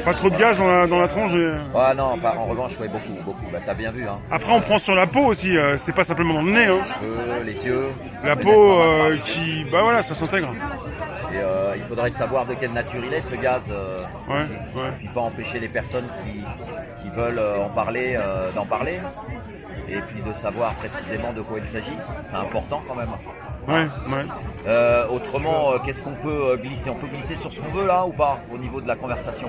Pas trop de gaz dans la tronche. Ah non, en revanche, ouais, beaucoup. Bah, t'as bien vu, hein. Après, on prend sur la peau aussi. C'est pas simplement dans le nez. Hein. Les yeux. La peau qui, bah voilà, ça s'intègre. Et il faudrait savoir de quelle nature il est, ce gaz. Ouais. Et puis pas empêcher les personnes qui veulent en parler, d'en parler. Et puis de savoir précisément de quoi il s'agit. C'est important quand même. Ouais. Autrement, qu'est-ce qu'on peut glisser? On peut glisser sur ce qu'on veut là ou pas au niveau de la conversation,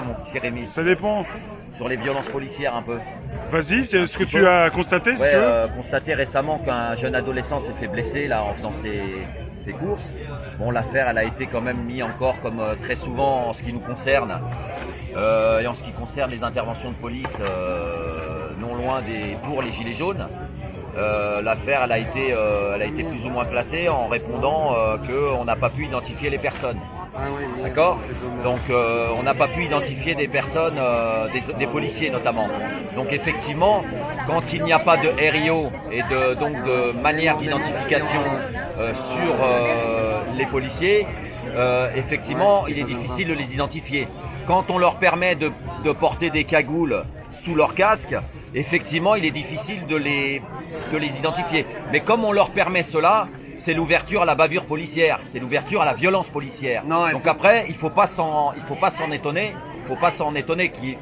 mon petit Rémi? Ça dépend. Sur les violences policières un peu. Vas-y, c'est ce que tu as constaté, si tu veux. Constaté récemment qu'un jeune adolescent s'est fait blesser là en faisant ses courses. Bon, l'affaire, elle a été quand même mise encore comme très souvent en ce qui nous concerne et en ce qui concerne les interventions de police non loin pour les gilets jaunes. L'affaire, elle a été plus ou moins classée en répondant qu'on n'a pas pu identifier les personnes. D'accord. Donc on n'a pas pu identifier des personnes, des policiers notamment. Donc effectivement, quand il n'y a pas de RIO et donc de manière d'identification sur les policiers, effectivement, il est difficile de les identifier. Quand on leur permet de porter des cagoules sous leur casque, effectivement, il est difficile de les identifier. Mais comme on leur permet cela, c'est l'ouverture à la bavure policière, c'est l'ouverture à la violence policière. Donc après, il faut pas s'en étonner,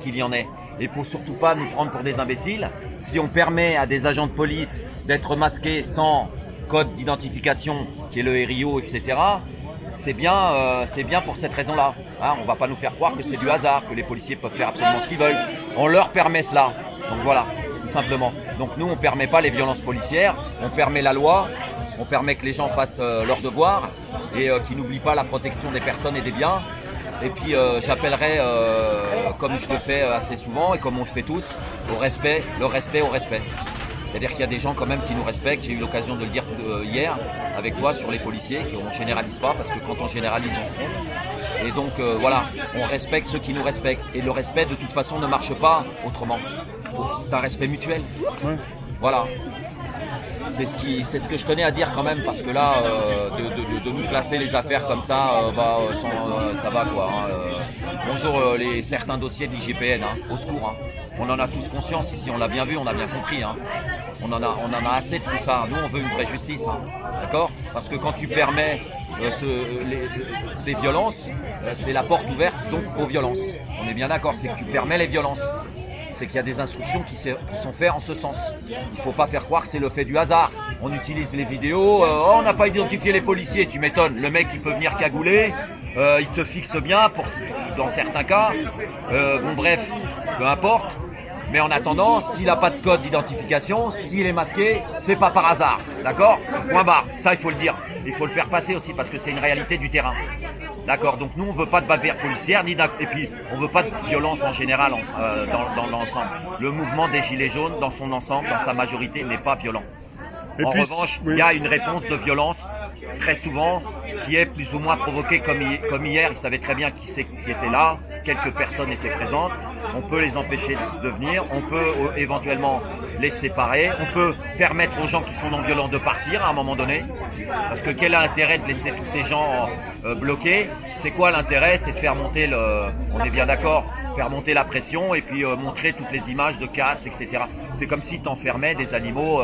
qu'il y en ait. Et il faut surtout pas nous prendre pour des imbéciles. Si on permet à des agents de police d'être masqués sans code d'identification, qui est le RIO, etc., c'est bien pour cette raison-là. Hein, on va pas nous faire croire que c'est du hasard, que les policiers peuvent faire absolument ce qu'ils veulent. On leur permet cela. Donc voilà, tout simplement. Donc nous, on permet pas les violences policières, on permet la loi, on permet que les gens fassent leur devoir et qu'ils n'oublient pas la protection des personnes et des biens. Et puis j'appellerai, comme je le fais assez souvent et comme on le fait tous, au respect, le respect au respect. C'est-à-dire qu'il y a des gens quand même qui nous respectent. J'ai eu l'occasion de le dire hier avec toi sur les policiers, qu'on ne généralise pas parce que quand on généralise, on se trompe. Et donc voilà, on respecte ceux qui nous respectent. Et le respect de toute façon ne marche pas autrement. C'est un respect mutuel. Ouais. Voilà. C'est ce que je tenais à dire quand même parce que là, de nous classer les affaires comme ça, ça va quoi. Hein. Bonjour certains dossiers de l'IGPN, hein, au secours. Hein. On en a tous conscience ici, on l'a bien vu, on a bien compris. Hein. On en a assez de tout ça. Nous, on veut une vraie justice, hein. D'accord? Parce que quand tu permets les violences, c'est la porte ouverte donc aux violences. On est bien d'accord, c'est que tu permets les violences. C'est qu'il y a des instructions qui sont faites en ce sens. Il ne faut pas faire croire que c'est le fait du hasard. On utilise les vidéos, on n'a pas identifié les policiers, tu m'étonnes. Le mec, il peut venir cagouler, il te fixe bien dans certains cas. Bon bref, peu importe. Mais en attendant, s'il n'a pas de code d'identification, s'il est masqué, c'est pas par hasard. D'accord? Point barre. Ça, il faut le dire. Il faut le faire passer aussi parce que c'est une réalité du terrain. D'accord, donc nous on veut pas de bavure policière et puis on veut pas de violence en général dans l'ensemble. Le mouvement des Gilets jaunes dans son ensemble, dans sa majorité, n'est pas violent. En revanche, il y a une réponse de violence très souvent qui est plus ou moins provoquée comme hier. Ils savaient très bien qui était là, quelques personnes étaient présentes. On peut les empêcher de venir, on peut éventuellement les séparer, on peut permettre aux gens qui sont non violents de partir à un moment donné. Parce que quel est l'intérêt de laisser tous ces gens bloqués? C'est quoi l'intérêt? C'est de faire monter on est bien d'accord, faire monter la pression et puis montrer toutes les images de casse, etc. C'est comme si tu enfermais des animaux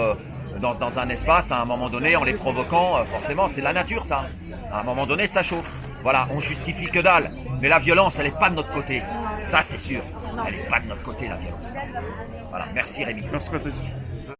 dans un espace à un moment donné en les provoquant. Forcément, c'est la nature ça. À un moment donné, ça chauffe. Voilà, on justifie que dalle. Mais la violence, elle n'est pas de notre côté. Ça, c'est sûr. Elle n'est pas de notre côté, la violence. Voilà, merci Rémi. Merci Patrice.